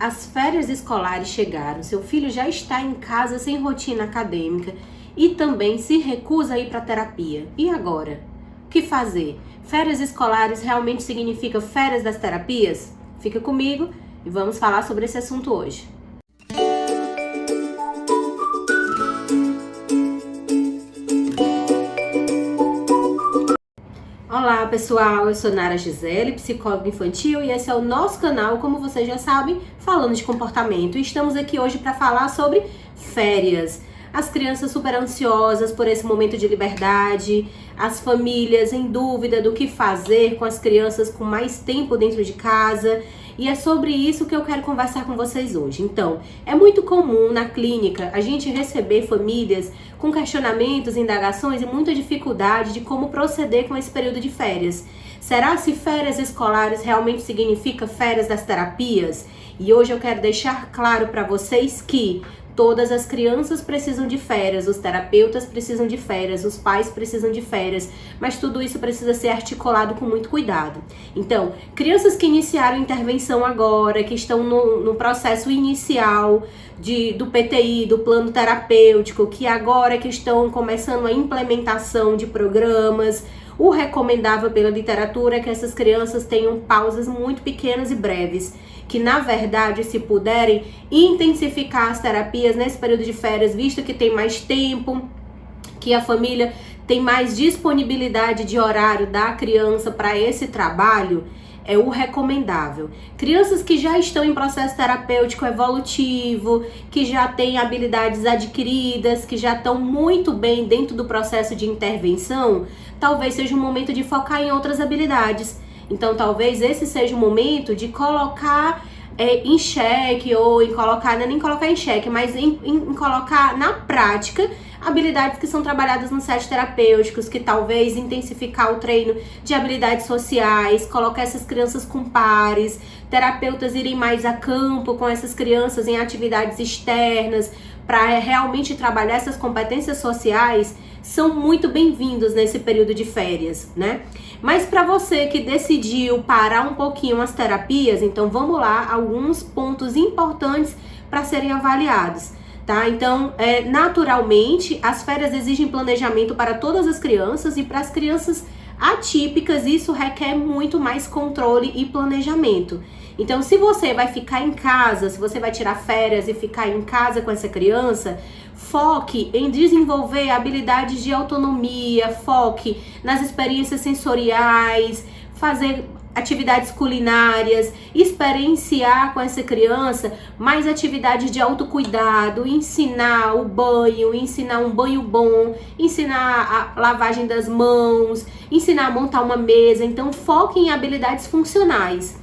As férias escolares chegaram, seu filho já está em casa sem rotina acadêmica e também se recusa a ir para terapia. E agora? O que fazer? Férias escolares realmente significa férias das terapias? Fica comigo e vamos falar sobre esse assunto hoje. Olá pessoal, eu sou Nara Gisele, psicóloga infantil, e esse é o nosso canal, como vocês já sabem, falando de comportamento. E estamos aqui hoje para falar sobre férias. As crianças super ansiosas por esse momento de liberdade, as famílias em dúvida do que fazer com as crianças com mais tempo dentro de casa. E é sobre isso que eu quero conversar com vocês hoje. Então, é muito comum na clínica a gente receber famílias com questionamentos, indagações e muita dificuldade de como proceder com esse período de férias. Será se férias escolares realmente significa férias das terapias? E hoje eu quero deixar claro para vocês que todas as crianças precisam de férias, os terapeutas precisam de férias, os pais precisam de férias, mas tudo isso precisa ser articulado com muito cuidado. Então, crianças que iniciaram intervenção agora, que estão no processo inicial do PTI, do plano terapêutico, que agora que estão começando a implementação de programas, o recomendável pela literatura é que essas crianças tenham pausas muito pequenas e breves, que na verdade, se puderem, intensificar as terapias nesse período de férias, visto que tem mais tempo, que a família tem mais disponibilidade de horário da criança para esse trabalho, é o recomendável. Crianças que já estão em processo terapêutico evolutivo, que já têm habilidades adquiridas, que já estão muito bem dentro do processo de intervenção, talvez seja um momento de focar em outras habilidades. Então, talvez esse seja o momento de colocar em xeque, ou em colocar, não é nem colocar em xeque, mas em colocar na prática habilidades que são trabalhadas nos sets terapêuticos, que talvez intensificar o treino de habilidades sociais, colocar essas crianças com pares, terapeutas irem mais a campo com essas crianças em atividades externas, para realmente trabalhar essas competências sociais, são muito bem-vindos nesse período de férias, né? Mas para você que decidiu parar um pouquinho as terapias, então vamos lá, alguns pontos importantes para serem avaliados, tá? Então, naturalmente, as férias exigem planejamento para todas as crianças, e para as crianças atípicas isso requer muito mais controle e planejamento. Então, se você vai ficar em casa, se você vai tirar férias e ficar em casa com essa criança, foque em desenvolver habilidades de autonomia, foque nas experiências sensoriais, fazer atividades culinárias, experienciar com essa criança mais atividades de autocuidado, ensinar o banho, ensinar um banho bom, ensinar a lavagem das mãos, ensinar a montar uma mesa. Então, foque em habilidades funcionais.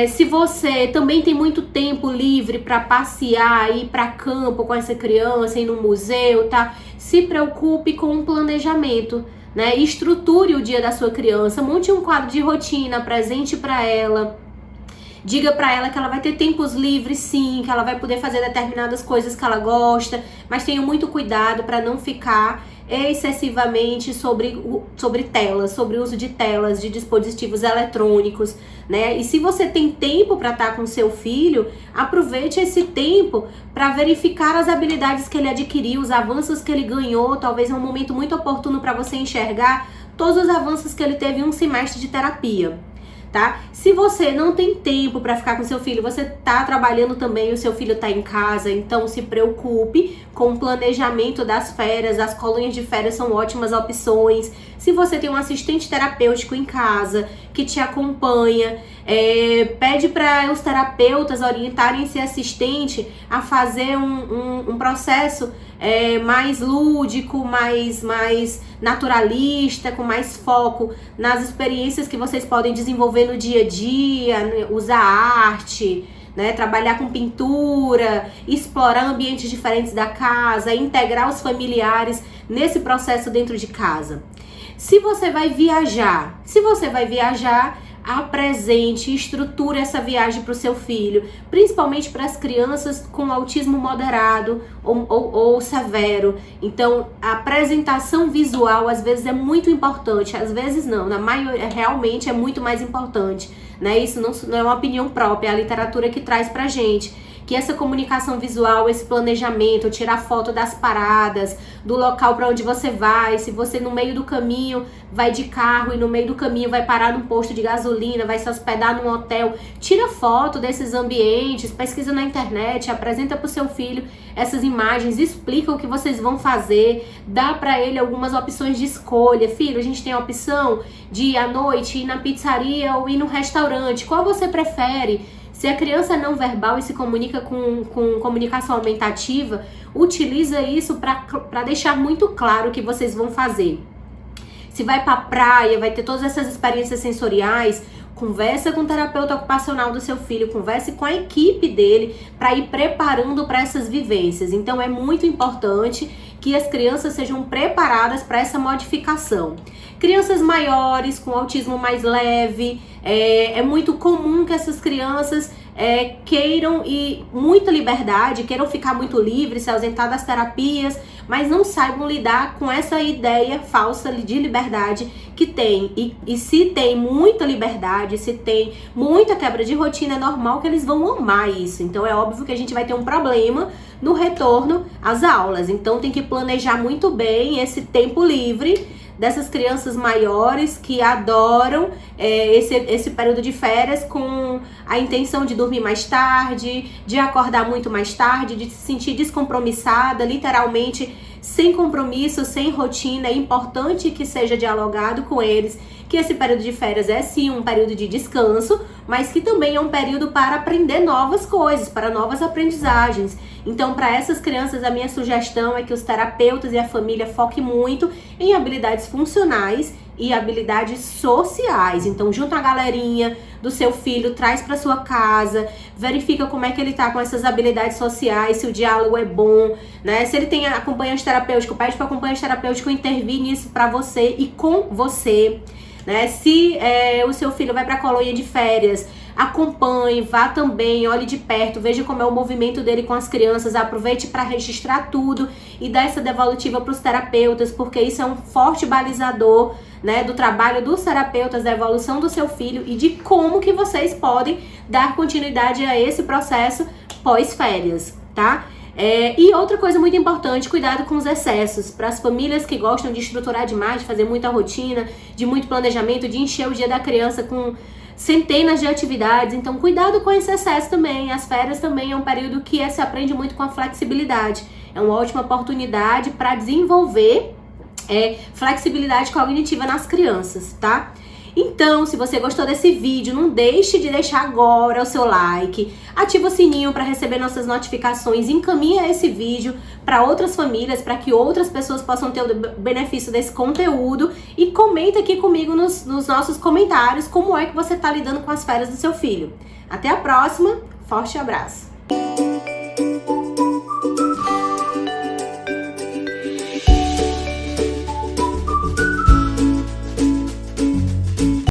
Se você também tem muito tempo livre para passear, ir para campo com essa criança, ir no museu, tá? Se preocupe com o planejamento, né? Estruture o dia da sua criança, monte um quadro de rotina, apresente para ela. Diga para ela que ela vai ter tempos livres, sim, que ela vai poder fazer determinadas coisas que ela gosta, mas tenha muito cuidado para não ficar excessivamente sobre telas, sobre o uso de telas, de dispositivos eletrônicos, né? E se você tem tempo para estar com seu filho, aproveite esse tempo para verificar as habilidades que ele adquiriu, os avanços que ele ganhou. Talvez é um momento muito oportuno para você enxergar todos os avanços que ele teve em um semestre de terapia, tá? Se você não tem tempo para ficar com seu filho, você tá trabalhando também, o seu filho tá em casa, então se preocupe com o planejamento das férias. As colônias de férias são ótimas opções. Se você tem um assistente terapêutico em casa que te acompanha, pede para os terapeutas orientarem esse assistente a fazer um processo mais lúdico, mais naturalista, com mais foco nas experiências que vocês podem desenvolver no dia a dia, né? Usar arte, né? Trabalhar com pintura, explorar ambientes diferentes da casa, integrar os familiares nesse processo dentro de casa. Se você vai viajar, apresente, estruture essa viagem para o seu filho, principalmente para as crianças com autismo moderado ou severo. Então, a apresentação visual às vezes é muito importante, às vezes não, na maioria realmente é muito mais importante, né? Isso não é uma opinião própria, é a literatura que traz pra gente. Que essa comunicação visual, esse planejamento, tirar foto das paradas, do local para onde você vai, se você no meio do caminho vai de carro e no meio do caminho vai parar num posto de gasolina, vai se hospedar num hotel, tira foto desses ambientes, pesquisa na internet, apresenta pro seu filho essas imagens, explica o que vocês vão fazer, dá para ele algumas opções de escolha. Filho, a gente tem a opção de ir à noite, ir na pizzaria ou ir no restaurante, qual você prefere? Se a criança é não verbal e se comunica com comunicação aumentativa, utiliza isso para deixar muito claro o que vocês vão fazer. Se vai para a praia, vai ter todas essas experiências sensoriais, conversa com o terapeuta ocupacional do seu filho, converse com a equipe dele para ir preparando para essas vivências. Então é muito importante que as crianças sejam preparadas para essa modificação. Crianças maiores, com autismo mais leve, é muito comum que essas crianças queiram muita liberdade, queiram ficar muito livres, se ausentar das terapias, mas não saibam lidar com essa ideia falsa de liberdade que tem. E se tem muita liberdade, se tem muita quebra de rotina, é normal que eles vão amar isso. Então é óbvio que a gente vai ter um problema no retorno às aulas. Então tem que planejar muito bem esse tempo livre dessas crianças maiores que adoram esse período de férias com a intenção de dormir mais tarde, de acordar muito mais tarde, de se sentir descompromissada, literalmente sem compromisso, sem rotina. É importante que seja dialogado com eles, que esse período de férias é sim um período de descanso, mas que também é um período para aprender novas coisas, para novas aprendizagens. Então, para essas crianças, a minha sugestão é que os terapeutas e a família foquem muito em habilidades funcionais e habilidades sociais. Então, junta a galerinha do seu filho, traz para sua casa, verifica como é que ele tá com essas habilidades sociais, se o diálogo é bom, né? Se ele tem acompanhante terapêutico, pede para o acompanhante terapêutico intervir nisso para você e com você, né? Se o seu filho vai para a colônia de férias, acompanhe, vá também, olhe de perto, veja como é o movimento dele com as crianças, aproveite para registrar tudo e dar essa devolutiva para os terapeutas, porque isso é um forte balizador, né, do trabalho dos terapeutas, da evolução do seu filho e de como que vocês podem dar continuidade a esse processo pós-férias, tá? E outra coisa muito importante, cuidado com os excessos. Para as famílias que gostam de estruturar demais, de fazer muita rotina, de muito planejamento, de encher o dia da criança com centenas de atividades, então cuidado com esse excesso também. As férias também é um período que se aprende muito com a flexibilidade. É uma ótima oportunidade para desenvolver flexibilidade cognitiva nas crianças, tá? Então, se você gostou desse vídeo, não deixe de deixar agora o seu like, ativa o sininho para receber nossas notificações, encaminha esse vídeo para outras famílias, para que outras pessoas possam ter o benefício desse conteúdo e comenta aqui comigo nos nossos comentários como é que você está lidando com as férias do seu filho. Até a próxima, forte abraço!